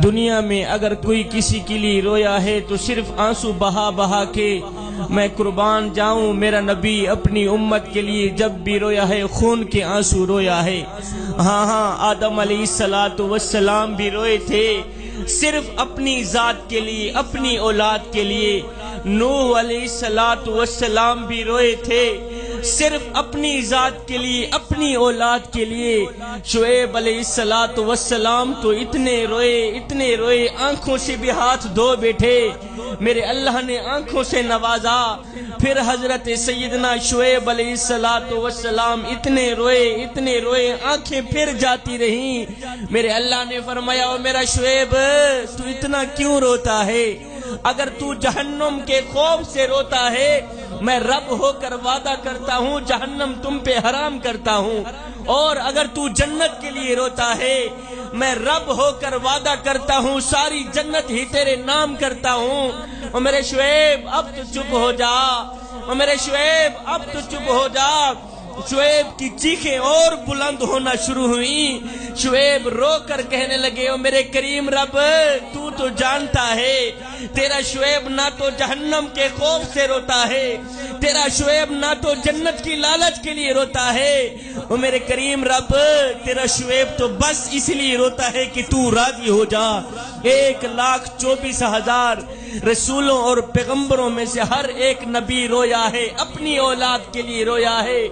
دنیا میں اگر کوئی کسی کے لیے رویا ہے تو صرف آنسو بہا بہا کے، میں قربان جاؤں میرا نبی اپنی امت کے لیے جب بھی رویا ہے خون کے آنسو رویا ہے۔ ہاں آدم علیہ السلام بھی روئے تھے، صرف اپنی ذات کے لیے، اپنی اولاد کے لیے۔ نوح علیہ السلام بھی روئے تھے، صرف اپنی ذات کے لیے، اپنی اولاد کے لیے۔ شعیب علیہ السلام تو اتنے روئے، آنکھوں سے بھی ہاتھ دھو بیٹھے، میرے اللہ نے آنکھوں سے نوازا۔ پھر حضرت سیدنا شعیب علیہ السلام اتنے روئے، آنکھیں پھر جاتی رہیں۔ میرے اللہ نے فرمایا، او میرا شعیب تو اتنا کیوں روتا ہے؟ اگر تو جہنم کے خوف سے روتا ہے، میں رب ہو کر وعدہ کرتا ہوں جہنم تم پہ حرام کرتا ہوں، اور اگر تو جنت کے لیے روتا ہے، میں رب ہو کر وعدہ کرتا ہوں ساری جنت ہی تیرے نام کرتا ہوں۔ اور میرے شعیب اب تو چپ ہو جا، اور میرے شعیب اب تو چپ ہو جا۔ شعیب کی چیخیں اور بلند ہونا شروع ہوئیں۔ شعیب رو کر کہنے لگے، او میرے کریم رب تو جانتا ہے، تیرا شعیب نہ تو جہنم کے خوف سے روتا ہے، تیرا شعیب نہ تو جنت کی لالچ کے لیے روتا ہے۔ او میرے کریم رب تیرا شعیب تو بس اس لیے روتا ہے کہ تو راضی ہو جا۔ 1,24,000 رسولوں اور پیغمبروں میں سے ہر ایک نبی رویا ہے، اپنی اولاد کے لیے رویا ہے،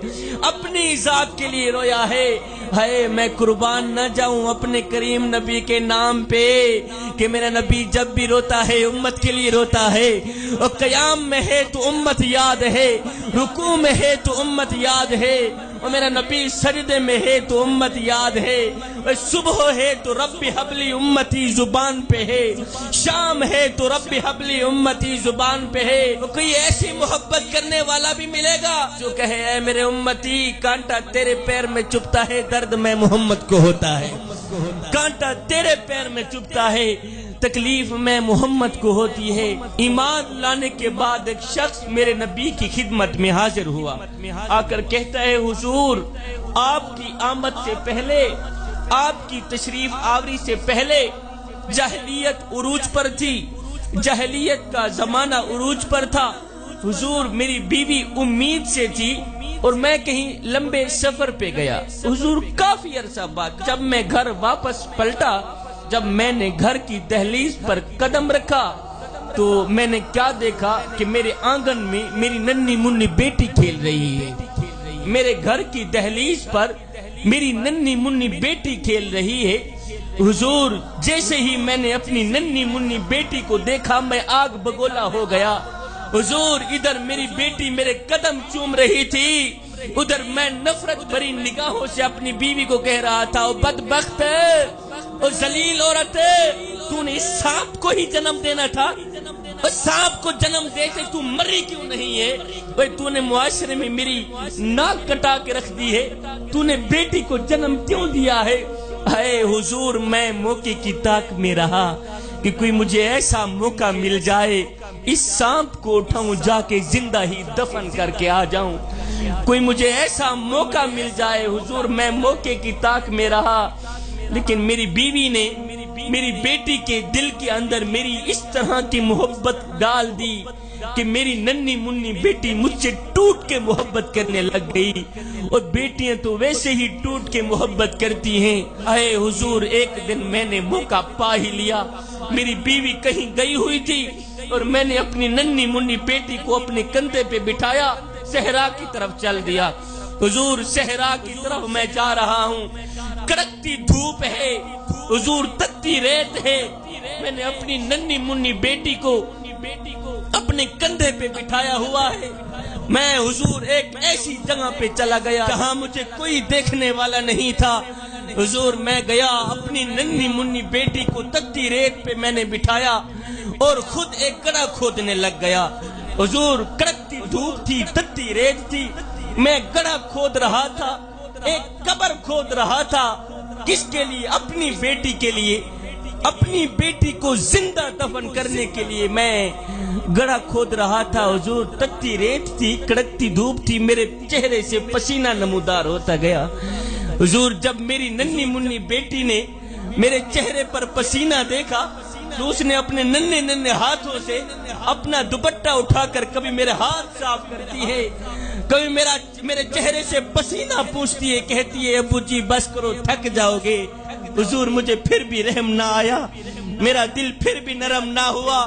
اپنی ذات کے لیے رویا ہے۔ ہائے میں قربان نہ جاؤں اپنے کریم نبی کے نام پہ کہ میرا نبی جب بھی روتا ہے امت کے لیے روتا ہے، اور قیام میں ہے تو امت یاد ہے، رکوع میں ہے تو امت یاد ہے، اور میرا نبی سجدے میں ہے تو امت یاد ہے، اور صبح ہے تو رب حبلی امتی زبان پہ ہے، شام ہے تو رب حبلی امتی زبان پہ ہے۔ کوئی ایسی محبت کرنے والا بھی ملے گا جو کہے، اے میرے امتی کانٹا تیرے پیر میں چبھتا ہے، درد میں محمد کو ہوتا ہے۔ کانٹا تیرے پیر میں چبھتا ہے، تکلیف میں محمد کو ہوتی ہے۔ ایمان لانے کے بعد ایک شخص میرے نبی کی خدمت میں حاضر ہوا، آ کر کہتا ہے، حضور آپ کی آمد سے پہلے، آپ کی تشریف آوری سے پہلے جاہلیت عروج پر تھی، جاہلیت کا زمانہ عروج پر تھا۔ حضور میری بیوی امید سے تھی اور میں کہیں لمبے سفر پہ گیا۔ حضور کافی عرصہ بعد جب میں گھر واپس پلٹا، جب میں نے گھر کی دہلیز پر قدم رکھا تو میں نے کیا دیکھا کہ میرے آنگن میں میری ننھی منھی بیٹی کھیل رہی ہے۔ میرے گھر کی دہلیز پر میری ننھی منھی بیٹی کھیل رہی ہے۔ حضور جیسے ہی میں نے اپنی ننھی منھی بیٹی کو دیکھا میں آگ بگولا ہو گیا۔ حضور ادھر میری بیٹی میرے قدم چوم رہی تھی، ادھر میں نفرت بھری نگاہوں سے اپنی بیوی کو کہہ رہا تھا، او بدبخت، او ذلیل عورت، تو نے اس سانپ کو ہی جنم دینا تھا، اور سانپ کو جنم دیتے تو مری کیوں نہیں ہے؟ بھئی تو نے معاشرے میں میری ناک کٹا کے رکھ دی ہے، تو نے بیٹی کو جنم کیوں دیا ہے؟ اے حضور میں موقع کی تاک میں رہا کہ کوئی مجھے ایسا موقع مل جائے، اس سانپ کو اٹھاؤں جا کے زندہ ہی دفن کر کے آ جاؤں، کوئی مجھے ایسا موقع مل جائے۔ حضور میں موقع کی تاک میں رہا، لیکن میری بیوی نے میری بیٹی کے دل کے اندر میری اس طرح کی محبت ڈال دی کہ میری ننھی منھی بیٹی مجھ سے ٹوٹ کے محبت کرنے لگ گئی، اور بیٹیاں تو ویسے ہی ٹوٹ کے محبت کرتی ہیں۔ اے حضور ایک دن میں نے موقع پا ہی لیا، میری بیوی کہیں گئی ہوئی تھی اور میں نے اپنی ننھی منھی بیٹی کو اپنے کندھے پہ بٹھایا، صحرا کی طرف چل دیا۔ حضور صحرا کی طرف میں جا رہا ہوں، کڑکتی دھوپ ہے، حضور تتی ریت ہے، میں نے اپنی ننھی منھی بیٹی کو اپنے کندھے پہ بٹھایا ہوا ہے۔ میں حضور ایک ایسی جگہ پہ چلا گیا جہاں مجھے کوئی دیکھنے والا نہیں تھا۔ حضور میں گیا، اپنی ننھی منھی بیٹی کو تتی ریت پہ میں نے بٹھایا اور خود ایک گڑھا کھودنے لگ گیا۔ حضور کڑکتی دھوپ تھی، تتی ریت تھی، میں گڑھا کھود رہا تھا، ایک قبر کھود رہا تھا۔ کس کے لیے؟ اپنی بیٹی کے لیے، اپنی بیٹی کو زندہ دفن کرنے کے لیے میں گڑھا کھود رہا تھا۔ حضور تتی ریت تھی، کڑکتی دھوپ تھی، میرے چہرے سے پسینہ نمودار ہوتا گیا۔ حضور جب میری ننھی منھی بیٹی نے میرے چہرے پر پسینہ دیکھا تو اس نے اپنے ننھے ننھے ہاتھوں سے اپنا دوپٹہ اٹھا کر کبھی میرے ہاتھ صاف کرتی ہے، کبھی میرے چہرے سے پسینہ پوچھتی ہے، کہتی ہے ابو جی بس کرو تھک جاؤ گے۔ حضور مجھے پھر بھی رحم نہ آیا، میرا دل پھر بھی نرم نہ ہوا۔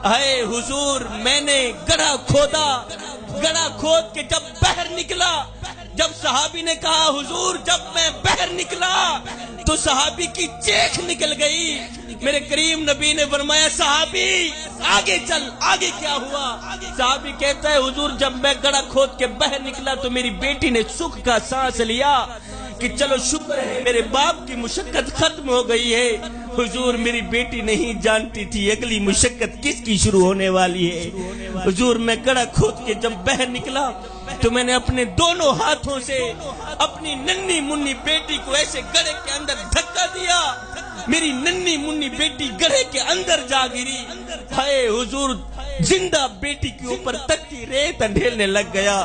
اے حضور میں نے گڑھا کھود کے جب باہر نکلا، جب صحابی نے کہا حضور جب میں باہر نکلا تو صحابی کی چیخ نکل گئی۔ میرے کریم نبی نے فرمایا صحابی آگے چل، آگے کیا ہوا؟ صحابی کہتا ہے حضور جب میں گڑھا کھود کے باہر نکلا تو میری بیٹی نے سکھ کا سانس لیا کہ چلو شکر ہے میرے باپ کی مشقت ختم ہو گئی ہے۔ حضور میری بیٹی نہیں جانتی تھی اگلی مشقت کس کی شروع ہونے والی ہے۔ حضور میں گڑھا کھود کے جب باہر نکلا تو میں نے اپنے دونوں ہاتھوں سے اپنی ننھی منی بیٹی کو ایسے گڑھے کے اندر دھکا دیا، میری ننھی منی بیٹی گڑھے کے اندر جا گری۔ ہائے حضور زندہ بیٹی کے اوپر تتی ریت انڈھیلنے لگ گیا،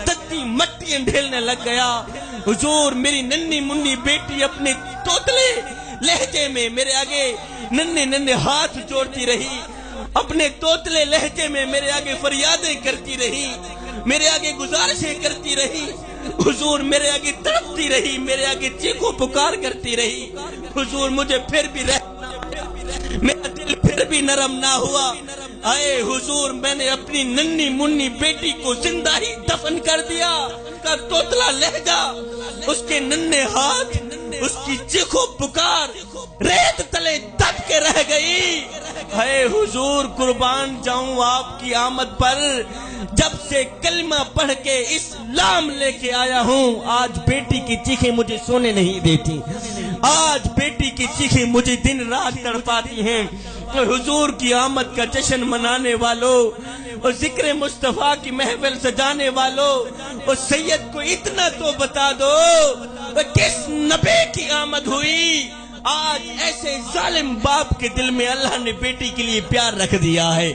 تتی مٹی انڈھیلنے لگ گیا۔ حضور میری ننھی منی بیٹی اپنے توتلے لہجے میں میرے آگے ننھے ننھے ہاتھ جوڑتی رہی، اپنے توتلے لہجے میں میرے آگے فریادیں کرتی رہی، میرے آگے گزارشیں کرتی رہی۔ حضور میرے آگے تڑپتی رہی، میرے آگے چیخو پکار کرتی رہی۔ حضور مجھے پھر بھی میرا دل پھر بھی نرم نہ ہوا۔ اے حضور میں نے اپنی ننھی منی بیٹی کو زندہ ہی دفن کر دیا۔ کا توتلا لہجہ، اس کے ننھے ہاتھ، اس کی چیخو پکار ریت تلے دب کے رہ گئی۔ اے حضور قربان جاؤں آپ کی آمد پر، جب سے کلمہ پڑھ کے اسلام لے کے آیا ہوں آج بیٹی کی چیخیں مجھے سونے نہیں دیتی، آج بیٹی کی چیخیں مجھے دن رات تڑپاتی ہیں۔ حضور کی آمد کا جشن منانے والوں اور ذکر مصطفیٰ کی محفل سجانے والوں اور سید کو اتنا تو بتا دو کس نبی کی آمد ہوئی؟ آج ایسے ظالم باپ کے دل میں اللہ نے بیٹی کے لیے پیار رکھ دیا ہے۔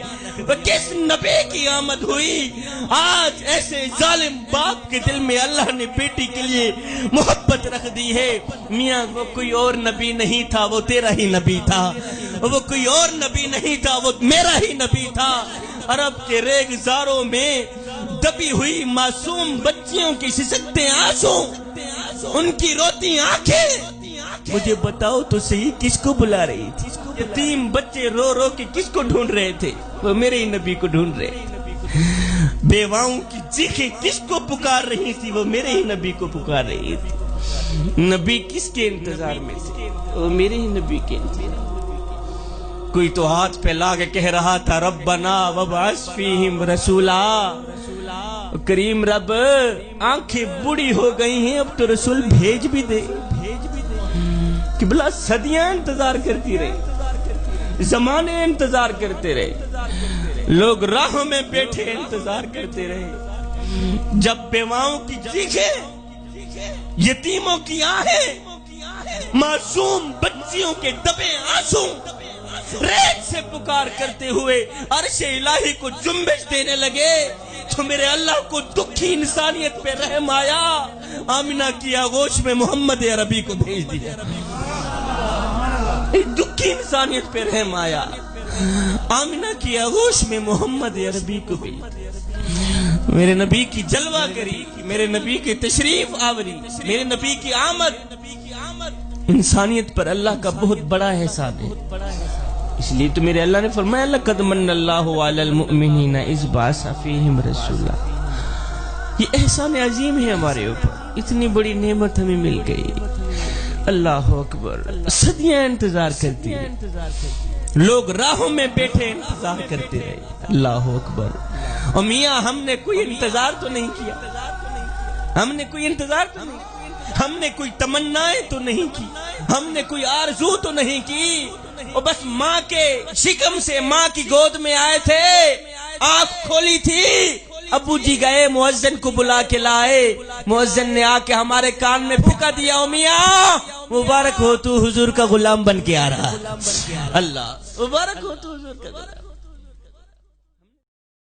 کس نبی کی آمد ہوئی؟ آج ایسے ظالم باپ کے دل میں اللہ نے بیٹی کے لیے محبت رکھ دی ہے۔ میاں وہ کوئی اور نبی نہیں تھا، وہ تیرا ہی نبی تھا، وہ کوئی اور نبی نہیں تھا، وہ میرا ہی نبی تھا۔ عرب کے ریگزاروں میں دبی ہوئی معصوم بچیوں کی سسکتے آنسو، ان کی روتی آنکھیں، مجھے بتاؤ تو صحیح کس کو بلا رہی تھی؟ یتیم بچے رو رو کے کس کو ڈھونڈ رہے تھے؟ وہ میرے ہی نبی کو ڈھونڈ رہے تھے۔ بیواؤں کی چیخیں کس کو پکار رہی تھی؟ وہ میرے ہی نبی کو پکار رہی تھی۔ نبی کس کے انتظار میں تھے؟ وہ میرے ہی نبی کے انتظار میں۔ کوئی تو ہاتھ پہ لا کے کہہ رہا تھا ربنا وابعث فیہم رسولا، کریم رب آنکھیں بوڑھی ہو گئی ہیں اب تو رسول بھیج بھی دے۔ قبلہ صدیاں انتظار کرتی رہی، زمانے انتظار کرتے رہے، لوگ راہوں میں بیٹھے انتظار کرتے رہے۔ جب بیواؤں کی چیخیں، یتیموں کی آہیں، معصوم بچیوں کے دبے آنسو ریت سے پکار کرتے ہوئے عرش الہی کو جنبش دینے لگے تو میرے اللہ کو دکھی انسانیت پہ رحم آیا۔ آمنہ کی آغوش میں محمد عربی کو بھیج دیا، دکھی انسانیت پہ رحم آیا۔ آمنہ کی آغوش میں محمد عربی کو بھیج دیا۔ میرے نبی کی جلوہ گری، میرے نبی کی تشریف آوری، میرے نبی کی آمد انسانیت پر اللہ کا بہت بڑا احسان ہے۔ اس لیے تو میرے اللہ نے فرمایا لقد من اللہ علی المؤمنین اذ بعث فیہم رسولا۔ یہ احسان عظیم ہے ہمارے اوپر، اتنی بڑی نعمت ہمیں مل گئی۔ اللہ اکبر، صدیاں انتظار کرتی ہے، لوگ راہوں میں بیٹھے انتظار کرتے رہے۔ اللہ اکبر۔ اور میاں ہم نے کوئی انتظار تو نہیں کیا، ہم نے کوئی انتظار تو نہیں کیا، ہم نے کوئی تمنائیں تو نہیں کی، ہم نے کوئی آرزو تو نہیں کی، اور بس ماں کے شکم سے ماں کی گود میں آئے تھے، آنکھ کھولی تھی، ابو جی گئے مؤذن کو بلا کے لائے، مؤذن نے آ کے ہمارے کان میں پھکا دیا او میاں مبارک ہو تو حضور کا غلام بن کے آ رہا۔ اللہ مبارک ہو تو حضور کا غلام۔